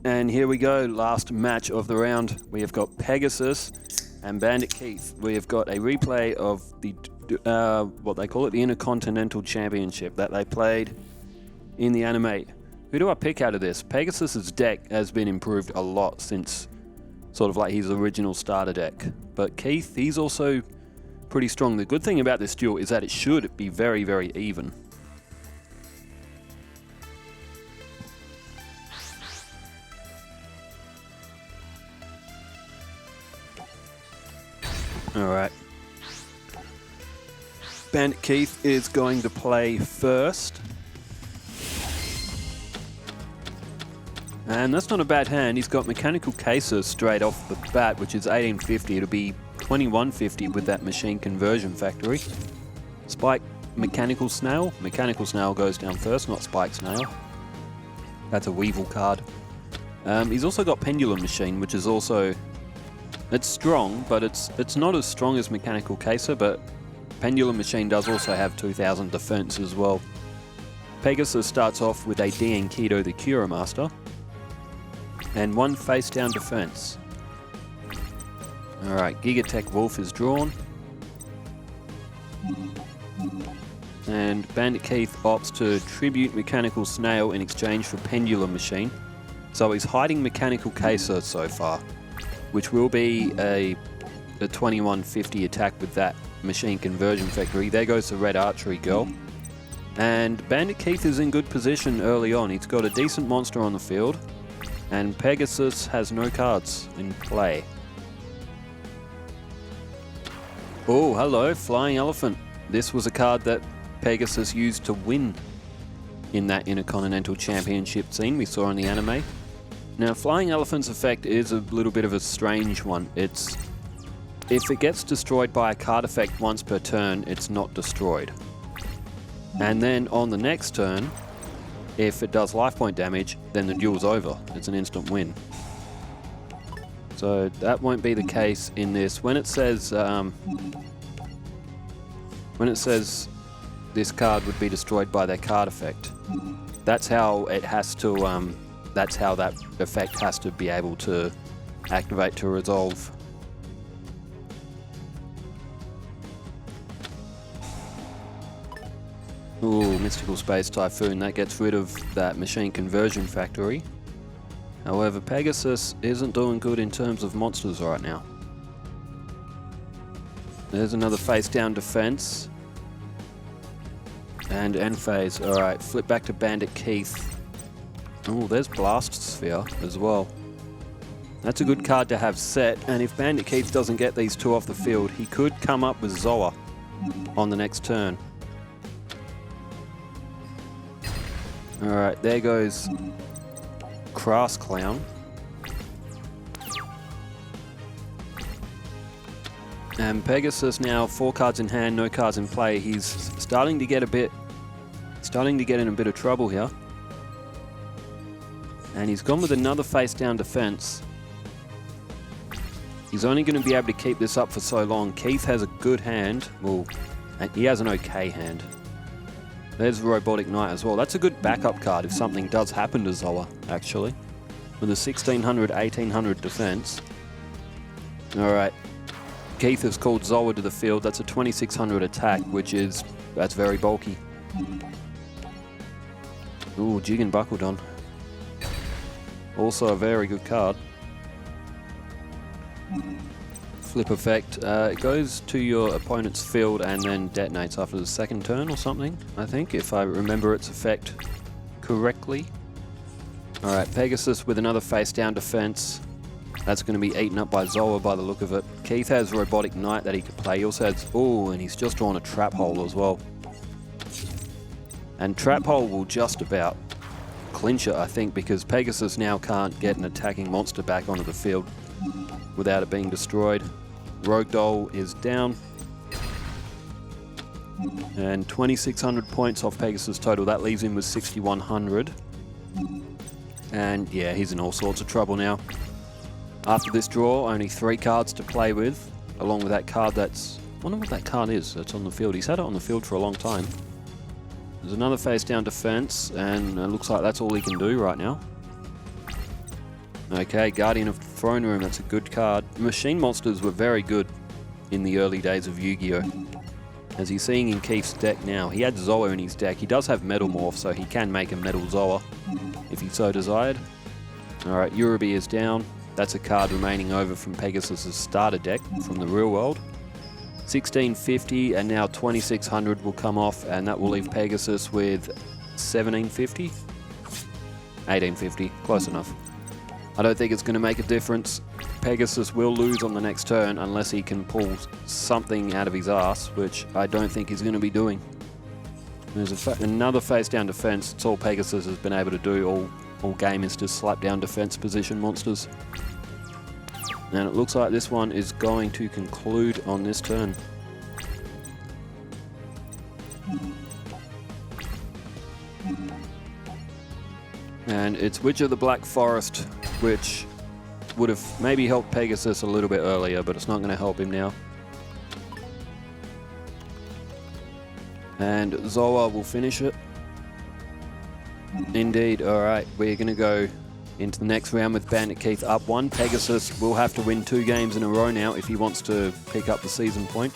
And here we go, last match of the round. We have got Pegasus and Bandit Keith. We have got a replay of the, what they call it, the Intercontinental Championship that they played in the anime. Who do I pick out of this? Pegasus's deck has been improved a lot since sort of like his original starter deck. But Keith, he's also pretty strong. The good thing about this duel is that it should be very, very even. Alright. Bandit Keith is going to play first. And that's not a bad hand. He's got Mechanical Pegasus straight off the bat, which is 1850. It'll be 2150 with that machine conversion factory. Spike Mechanical Snail. Mechanical Snail goes down first, not Spike Snail. That's a Weevil card. He's also got Pendulum Machine, which is also... It's strong, but it's not as strong as Mechanical Pegasus, but Pendulum Machine does also have 2000 defense as well. Pegasus starts off with a Dienkido the Cura Master, and 1 face down defense. Alright, Gigatech Wolf is drawn. And Bandit Keith opts to tribute Mechanical Snail in exchange for Pendulum Machine. So he's hiding Mechanical Pegasus so far, which will be a 2150 attack with that machine conversion factory. There goes the red archery girl. And Bandit Keith is in good position early on. He's got a decent monster on the field, and Pegasus has no cards in play. Oh, hello, Flying Elephant. This was a card that Pegasus used to win in that Intercontinental Championship scene we saw in the anime. Now, Flying Elephant's effect is a little bit of a strange one. If it gets destroyed by a card effect once per turn, it's not destroyed. And then on the next turn, if it does life point damage, then the duel's over. It's an instant win. So that won't be the case in this. When it says this card would be destroyed by their card effect, that's how it has to. That's how that effect has to be able to activate to resolve. Ooh, Mystical Space Typhoon, that gets rid of that machine conversion factory. However, Pegasus isn't doing good in terms of monsters right now. There's another face down defense. And end phase. Alright, flip back to Bandit Keith. Oh, there's Blast Sphere as well. That's a good card to have set, and if Bandit Keith doesn't get these 2 off the field, he could come up with Zoa on the next turn. Alright, there goes Crass Clown. And Pegasus now 4 cards in hand, no cards in play. He's starting to get in a bit of trouble here. And he's gone with another face down defense. He's only going to be able to keep this up for so long. Keith has a good hand. Well, he has an okay hand. There's Robotic Knight as well. That's a good backup card if something does happen to Zoa, actually. With a 1600, 1800 defense. Alright. Keith has called Zoa to the field. That's a 2600 attack, that's very bulky. Ooh, Jig and Buckledon. Also a very good card. Flip effect. It goes to your opponent's field and then detonates after the second turn or something, I think, if I remember its effect correctly. Alright, Pegasus with another face down defense. That's going to be eaten up by Zoa by the look of it. Keith has Robotic Knight that he could play. He also has... Ooh, and he's just drawn a Trap Hole as well. And Trap Hole will just about clinch it, I think, because Pegasus now can't get an attacking monster back onto the field without it being destroyed. Rogue Doll is down. And 2600 points off Pegasus total. That leaves him with 6100. And yeah, he's in all sorts of trouble now. After this draw, only 3 cards to play with, along with that card that's... I wonder what that card is that's on the field. He's had it on the field for a long time. There's another face down defense, and it looks like that's all he can do right now. Okay, Guardian of the Throne Room, that's a good card. Machine monsters were very good in the early days of Yu-Gi-Oh! As you're seeing in Keith's deck now, he had Zoa in his deck. He does have Metal Morph, so he can make a Metal Zoa if he so desired. Alright, Yurubi is down. That's a card remaining over from Pegasus' starter deck from the real world. 1650 and now 2600 will come off, and that will leave Pegasus with 1750? 1850, close enough. I don't think it's going to make a difference. Pegasus will lose on the next turn unless he can pull something out of his ass, which I don't think he's going to be doing. There's another face down defense. It's all Pegasus has been able to do all game is to slap down defense position monsters. And it looks like this one is going to conclude on this turn. And it's Witch of the Black Forest, which would have maybe helped Pegasus a little bit earlier, but it's not going to help him now. And Zoa will finish it. Indeed. Alright, we're going to go into the next round with Bandit Keith up 1. Pegasus will have to win 2 games in a row now if he wants to pick up the season point.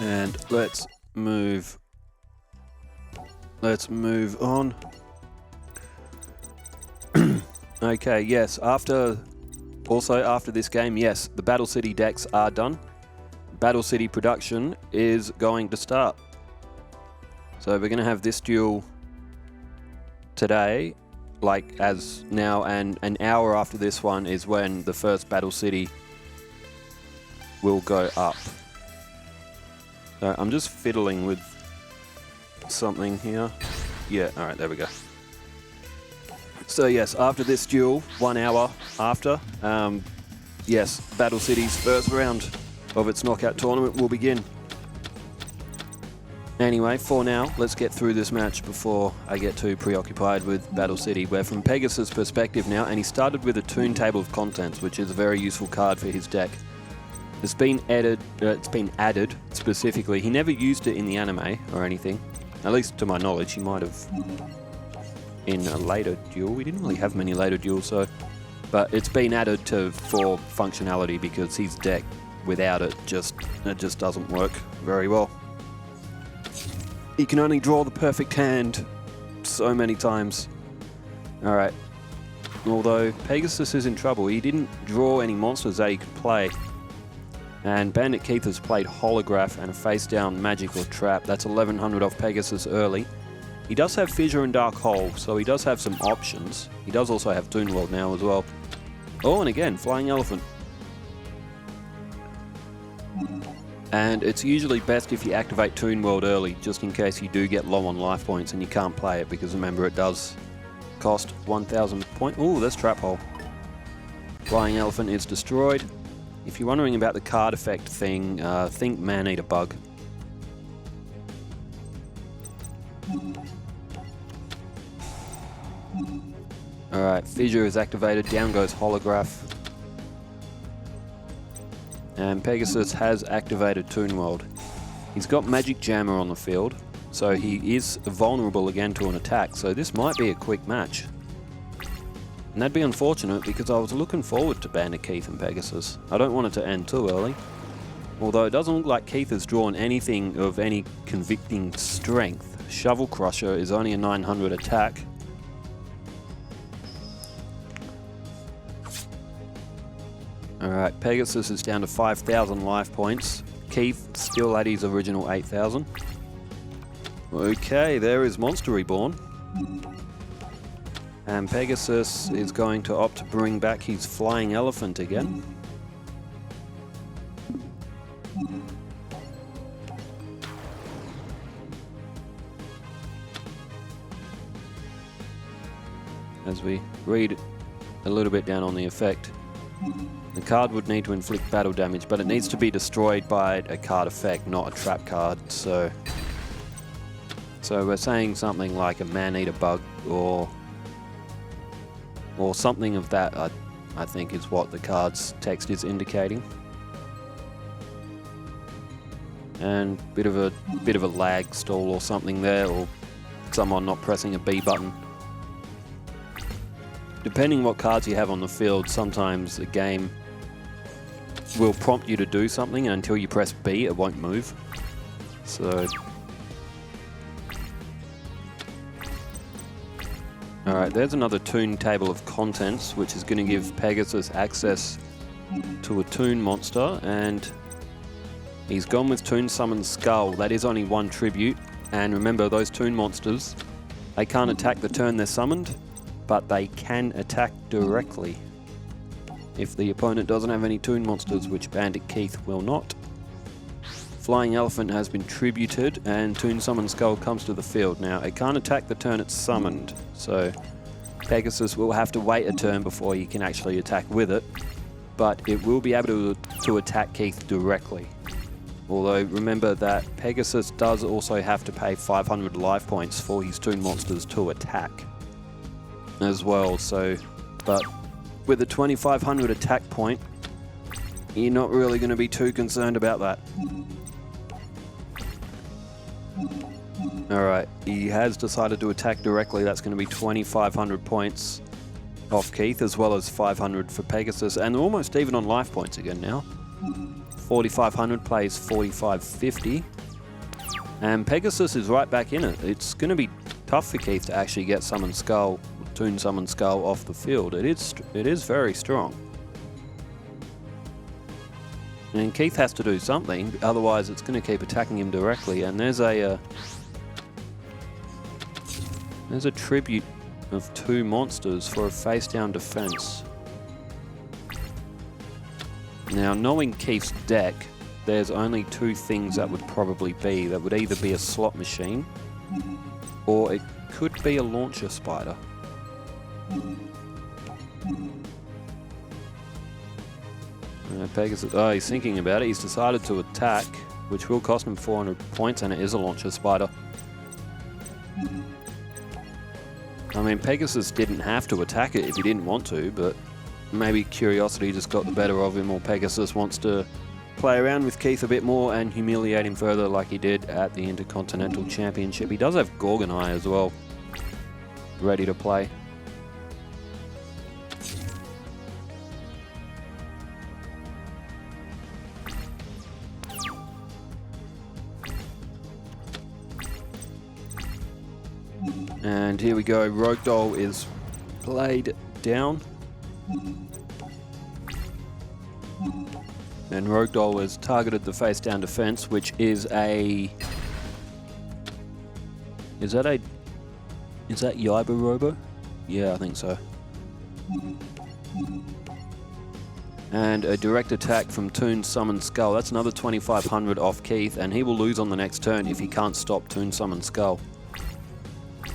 And let's move on. Okay, yes, after this game, yes, the Battle City decks are done. Battle City production is going to start. So we're going to have this duel today, like as now, and an hour after this one is when the first Battle City will go up. So I'm just fiddling with something here. Yeah, alright, there we go. So yes, after this duel, 1 hour after, yes, Battle City's first round of its knockout tournament will begin. Anyway, for now, let's get through this match before I get too preoccupied with Battle City. We're from Pegasus' perspective now, and he started with a Toon Table of Contents, which is a very useful card for his deck. It's been added specifically. He never used it in the anime or anything. At least to my knowledge, he might have in a later duel. We didn't really have many later duels, so. But it's been added for functionality because his deck without it just doesn't work very well. He can only draw the perfect hand so many times. Alright. Although Pegasus is in trouble, he didn't draw any monsters that he could play. And Bandit Keith has played Holograph and a face down Magic or Trap. That's 1100 off Pegasus early. He does have Fissure and Dark Hole, so he does have some options. He does also have Toon World now as well. Oh, and again, Flying Elephant. And it's usually best if you activate Toon World early, just in case you do get low on life points and you can't play it, because remember it does cost 1000 points. Ooh, there's Trap Hole. Flying Elephant is destroyed. If you're wondering about the card effect thing, think Man-Eater Bug. Alright, Fissure is activated, down goes Holograph. And Pegasus has activated Toon World. He's got Magic Jammer on the field, so he is vulnerable again to an attack, so this might be a quick match. And that'd be unfortunate because I was looking forward to Bandit Keith and Pegasus. I don't want it to end too early. Although it doesn't look like Keith has drawn anything of any convicting strength. Shovel Crusher is only a 900 attack. Alright, Pegasus is down to 5,000 life points. Keith still at his original 8,000. Okay, there is Monster Reborn. And Pegasus is going to opt to bring back his Flying Elephant again. As we read a little bit down on the effect, the card would need to inflict battle damage, but it needs to be destroyed by a card effect, not a trap card. So we're saying something like a Man-Eater Bug or something of that, I think is what the card's text is indicating. and bit of a lag stall or something there, or someone not pressing a B button. Depending what cards you have on the field, sometimes the game will prompt you to do something, and until you press B, it won't move. So, alright, there's another toon table of contents, which is going to give Pegasus access to a toon monster, and he's gone with Toon Summon Skull. That is only one tribute, and remember, those toon monsters, they can't attack the turn they're summoned, but they can attack directly if the opponent doesn't have any toon monsters, which Bandit Keith will not. Flying Elephant has been tributed, and Toon Summon Skull comes to the field. Now, it can't attack the turn it's summoned, so Pegasus will have to wait a turn before he can actually attack with it, but it will be able to attack Keith directly. Although, remember that Pegasus does also have to pay 500 life points for his toon monsters to attack as well, so, but with a 2500 attack point, you're not really going to be too concerned about that. Alright, he has decided to attack directly. That's going to be 2500 points off Keith, as well as 500 for Pegasus, and they're almost even on life points again now. 4500 plays 4550, and Pegasus is right back in it. It's going to be tough for Keith to actually get Summon Skull, Toon Summon Skull off the field. It is very strong. And Keith has to do something, otherwise it's going to keep attacking him directly. And there's a tribute of 2 monsters for a face-down defense. Now, knowing Keith's deck, there's only 2 things that would probably be. That would either be a slot machine, or it could be a launcher spider. Pegasus, oh, he's thinking about it. He's decided to attack, which will cost him 400 points, and it is a launcher spider. I mean, Pegasus didn't have to attack it if he didn't want to, but maybe curiosity just got the better of him, or Pegasus wants to play around with Keith a bit more and humiliate him further like he did at the Intercontinental Championship. He does have Gorgon Eye as well, ready to play. And here we go, Rogue Doll is played down. And Rogue Doll has targeted the face down defense, which is a... Is that Yugioh Robo? Yeah, I think so. And a direct attack from Toon Summon Skull. That's another 2500 off Keith, and he will lose on the next turn if he can't stop Toon Summon Skull.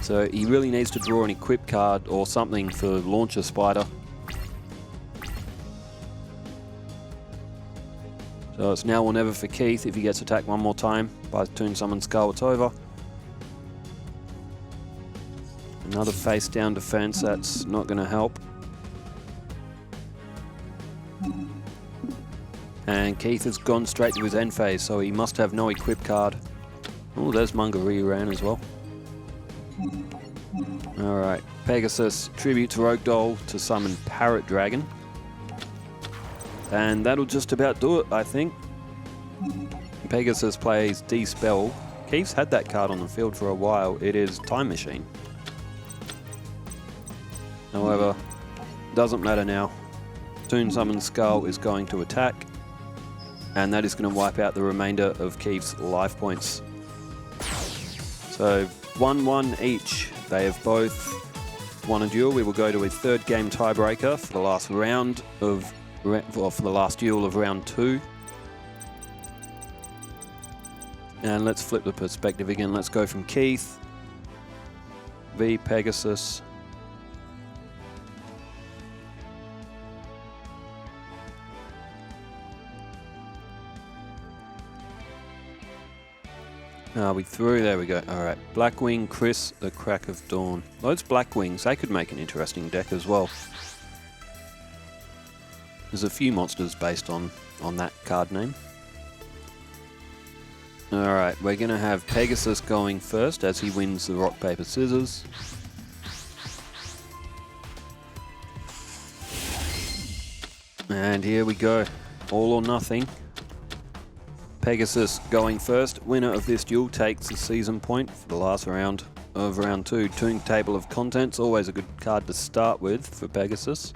So he really needs to draw an equip card or something for Launcher Spider. So it's now or never for Keith. If he gets attacked one more time by Toon Summon Skull, it's over. Another face down defense, that's not going to help. And Keith has gone straight to his end phase, so he must have no equip card. Oh, there's Mungaree as well. Alright, Pegasus tributes Rogue Doll to summon Parrot Dragon. And that'll just about do it, I think. Pegasus plays D-Spell. Keith's had that card on the field for a while. It is Time Machine. However, doesn't matter now. Toon Summon Skull is going to attack, and that is going to wipe out the remainder of Keith's life points. So 1-1 each. They have both won a duel. We will go to a third game tiebreaker for the last round of, for the last duel of round 2. And let's flip the perspective again. Let's go from Keith v Pegasus. Are we through? There we go. Alright. Blackwing, Chris, the Crack of Dawn. Those Blackwings, they could make an interesting deck as well. There's a few monsters based on that card name. Alright, we're going to have Pegasus going first as he wins the rock, paper, scissors. And here we go. All or nothing. Pegasus going first. Winner of this duel takes the season point for the last round of round 2. Toon Table of Contents, always a good card to start with for Pegasus.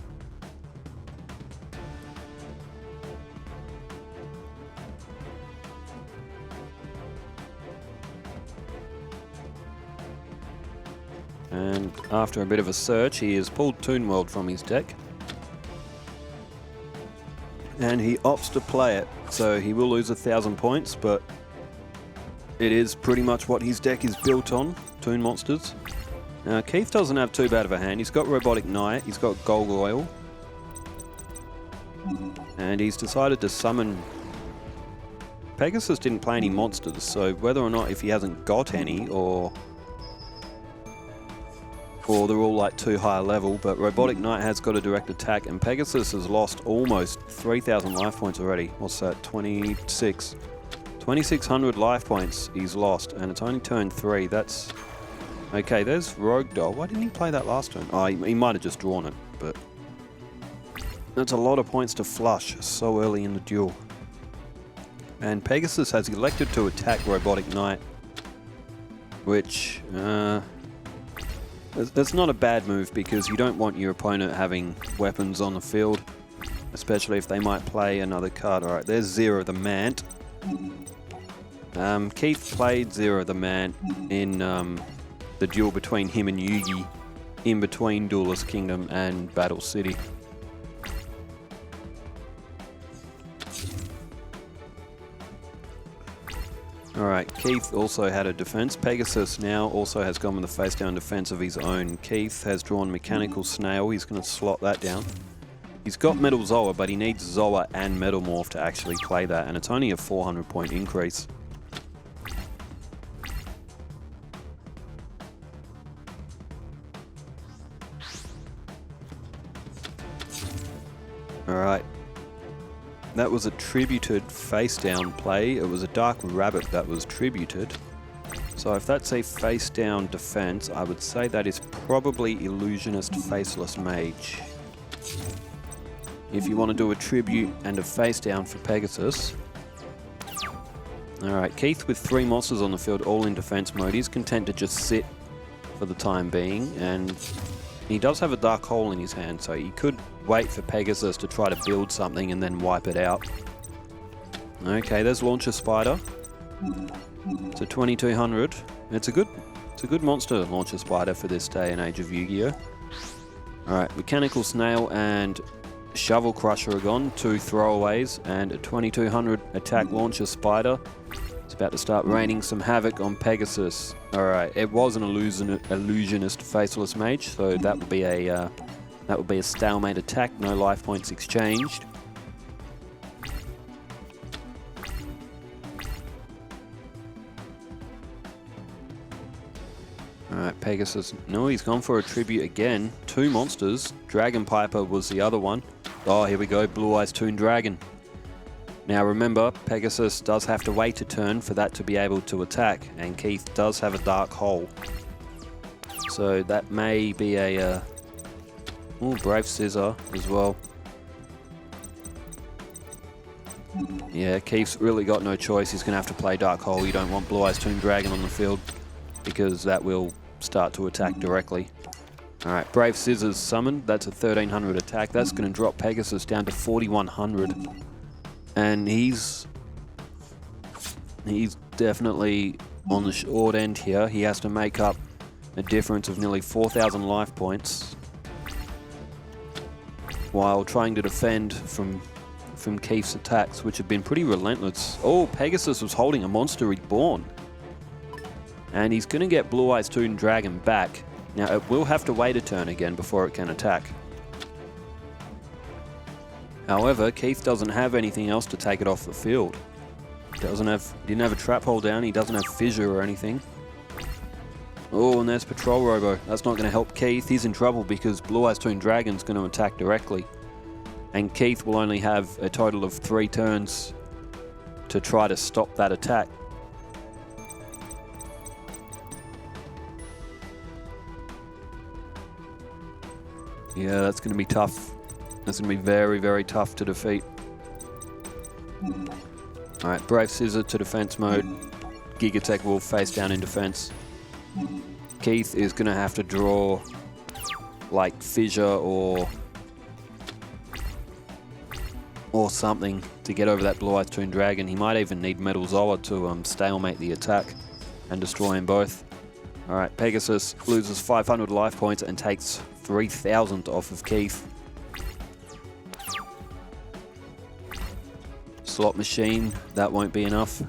And after a bit of a search, he has pulled Toon World from his deck. And he opts to play it, so he will lose 1,000 points, but it is pretty much what his deck is built on, Toon Monsters. Now, Keith doesn't have too bad of a hand. He's got Robotic Knight, he's got Gargoyle, and he's decided to summon... Pegasus didn't play any monsters, so whether or not if he hasn't got any, or they're all like too high a level, but Robotic Knight has got a direct attack, and Pegasus has lost almost 3,000 life points already. What's that? 2,600 life points he's lost, and it's only turn 3. That's... Okay, there's Rogue Doll. Why didn't he play that last turn? Oh, he might have just drawn it, but... That's a lot of points to flush so early in the duel. And Pegasus has elected to attack Robotic Knight, which... That's not a bad move because you don't want your opponent having weapons on the field, especially if they might play another card. Alright, there's Zero the Mant. Keith played Zero the Mant in the duel between him and Yugi, in between Duelist Kingdom and Battle City. Alright, Keith also had a defense. Pegasus now also has gone with the face down defense of his own. Keith has drawn Mechanical Snail. He's going to slot that down. He's got Metal Zoa, but he needs Zoa and Metal Morph to actually play that, and it's only a 400 point increase. Alright. That was a tributed face-down play. It was a Dark Rabbit that was tributed. So if that's a face-down defense, I would say that is probably Illusionist Faceless Mage. If you want to do a tribute and a face-down for Pegasus. Alright, Keith with 3 monsters on the field, all in defense mode. He's content to just sit for the time being, and he does have a Dark Hole in his hand, so he could wait for Pegasus to try to build something and then wipe it out. Okay, there's Launcher Spider. It's a 2200. It's a good monster, Launcher Spider, for this day and age of Yu-Gi-Oh! Alright, Mechanical Snail and Shovel Crusher are gone, 2 throwaways, and a 2200 attack Launcher Spider. It's about to start raining some havoc on Pegasus. Alright, it was an Illusionist Faceless Mage, so that would be a stalemate attack, no life points exchanged. Alright, Pegasus. No, he's gone for a tribute again. 2 monsters. Dragon Piper was the other one. Oh, here we go. Blue Eyes Toon Dragon. Now remember, Pegasus does have to wait a turn for that to be able to attack, and Keith does have a Dark Hole. So that may be a... Ooh, Brave Scissor as well. Yeah, Keith's really got no choice. He's going to have to play Dark Hole. You don't want Blue Eyes Toon Dragon on the field, because that will start to attack directly. Alright, Brave Scissors summoned. That's a 1300 attack. That's going to drop Pegasus down to 4100. And he's definitely on the short end here. He has to make up a difference of nearly 4,000 life points while trying to defend from Keith's attacks, which have been pretty relentless. Oh, Pegasus was holding a Monster Reborn. And he's going to get Blue Eyes Toon Dragon back. Now, it will have to wait a turn again before it can attack. However, Keith doesn't have anything else to take it off the field. Didn't have a Trap Hole down, he doesn't have Fissure or anything. Oh, and there's Patrol Robo. That's not going to help Keith. He's in trouble because Blue Eyes Toon Dragon's going to attack directly. And Keith will only have a total of 3 turns to try to stop that attack. Yeah, that's going to be tough. That's going to be very, very tough to defeat. All right, Brave Scissor to defense mode. Gigatech Wolf face down in defense. Keith is going to have to draw like Fissure or something to get over that Blue-Eyed Toon Dragon. He might even need Metal Zoa to stalemate the attack and destroy them both. All right, Pegasus loses 500 life points and takes 3,000 off of Keith. Slot Machine, that won't be enough.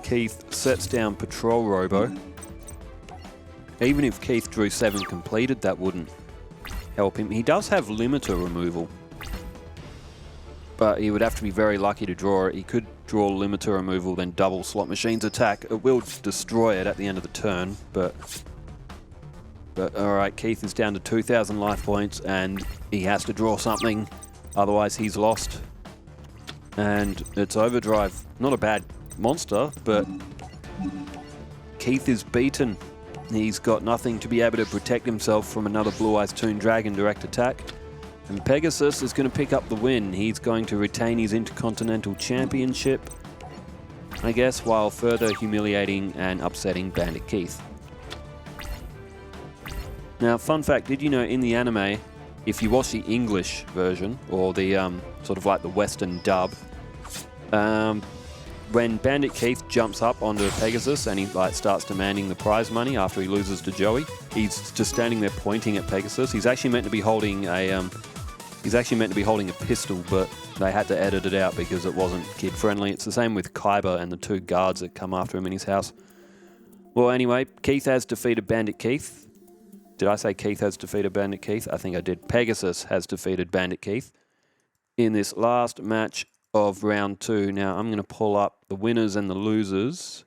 Keith sets down Patrol Robo. Even if Keith drew 7 completed, that wouldn't help him. He does have limiter removal, but he would have to be very lucky to draw it. He could draw limiter removal, then double Slot Machine's attack. It will destroy it at the end of the turn, but alright, Keith is down to 2,000 life points and he has to draw something, otherwise he's lost. And it's Overdrive. Not a bad monster, but Keith is beaten. He's got nothing to be able to protect himself from another Blue-Eyed Toon Dragon direct attack. And Pegasus is going to pick up the win. He's going to retain his Intercontinental Championship, I guess, while further humiliating and upsetting Bandit Keith. Now, fun fact, did you know in the anime, if you watch the English version, or the sort of like the Western dub, when Bandit Keith jumps up onto Pegasus and he like starts demanding the prize money after he loses to Joey, he's just standing there pointing at Pegasus. He's actually meant to be holding a pistol, but they had to edit it out because it wasn't kid friendly. It's the same with Kaiba and the 2 guards that come after him in his house. Well, anyway, Keith has defeated Bandit Keith. Did I say Keith has defeated Bandit Keith? I think I did. Pegasus has defeated Bandit Keith in this last match of round 2. Now, I'm going to pull up the winners and the losers.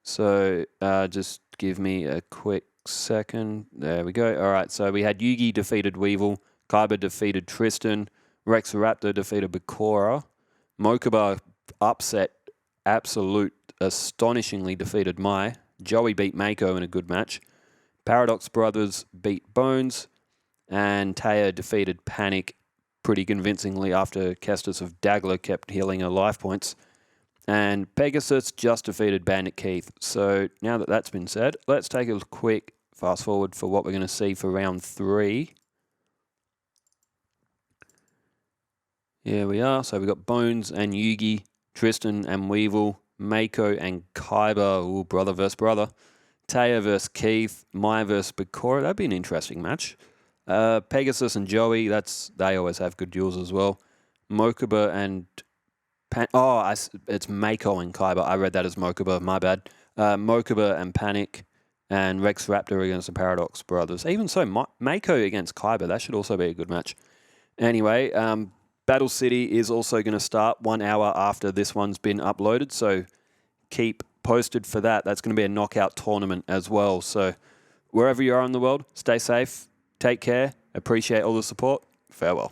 So, just give me a quick second. There we go. All right, so we had Yugi defeated Weevil. Kaiba defeated Tristan. Rex Raptor defeated Bakura. Mokuba upset, astonishingly defeated Mai. Joey beat Mako in a good match. Paradox Brothers beat Bones. And Taya defeated Panic pretty convincingly after Kestis of Dagler kept healing her life points. And Pegasus just defeated Bandit Keith. So now that that's been said, let's take a quick fast forward for what we're going to see for round 3. Here we are. So we've got Bones and Yugi, Tristan and Weevil, Mako and Kaiba, ooh, brother versus brother. Taya versus Keith, Mai versus Bakura. That'd be an interesting match. Pegasus and Joey, they always have good duels as well. Mokuba and it's Mako and Kaiba. I read that as Mokuba, my bad. Mokuba and Panic, and Rex Raptor against the Paradox Brothers. Even so, Mako against Kaiba, that should also be a good match. Anyway, Battle City is also going to start 1 hour after this one's been uploaded, so keep posted for that. That's going to be a knockout tournament as well. So wherever you are in the world, stay safe, take care, appreciate all the support. Farewell.